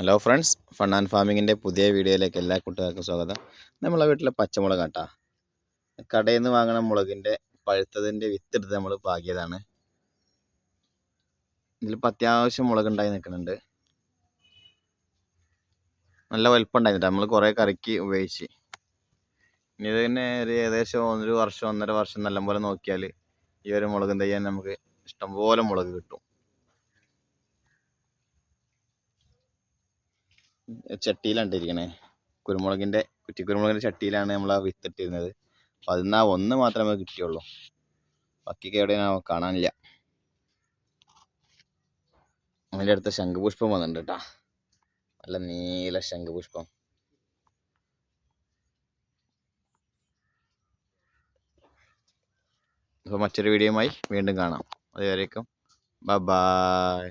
Hello friends, fun and ഫാമിങ്ങിൻ്റെ പുതിയ വീഡിയോയിലേക്ക് എല്ലാ കൂട്ടുകാർക്കും സ്വാഗതം. നമ്മളെ വീട്ടിലെ പച്ചമുളക് കേട്ടാ, കടയിൽ നിന്ന് വാങ്ങണ മുളകിൻ്റെ പഴുത്തതിൻ്റെ വിത്തെടുത്ത് നമ്മൾ പാകിയതാണ്. ഇതിലിപ്പോൾ അത്യാവശ്യം മുളക് ഉണ്ടായി നിൽക്കുന്നുണ്ട്. നല്ല വലിപ്പം ഉണ്ടായിരുന്നില്ല, നമ്മൾ കുറേ കറിക്ക് ഉപയോഗിച്ച്. ഇനി ഇത് തന്നെ ഒരു ഏകദേശം 1 വർഷം നല്ലപോലെ നോക്കിയാൽ ഈ ഒരു മുളക് തയ്യാൻ നമുക്ക് ഇഷ്ടംപോലെ മുളക് കിട്ടും. ചട്ടിയിലാണ് ഇരിക്കണേ, കുറ്റിക്കുരുമുളകിൻ്റെ ചട്ടിയിലാണ് നമ്മൾ ആ വിത്തിട്ടിരുന്നത്. അപ്പോൾ അതിൽ നിന്ന് ഒന്ന് മാത്രമേ കിട്ടിയുള്ളൂ, ബാക്കിയൊക്കെ എവിടെയാണ് കാണാനില്ല. അതിൻ്റെ അടുത്ത ശംഖുപുഷ്പം വന്നിട്ടുണ്ട് കേട്ടോ, നല്ല നീല ശംഖുപുഷ്പം. അപ്പോൾ മറ്റൊരു വീഡിയോയുമായി വീണ്ടും കാണാം. അതുവരേക്കും ബൈ.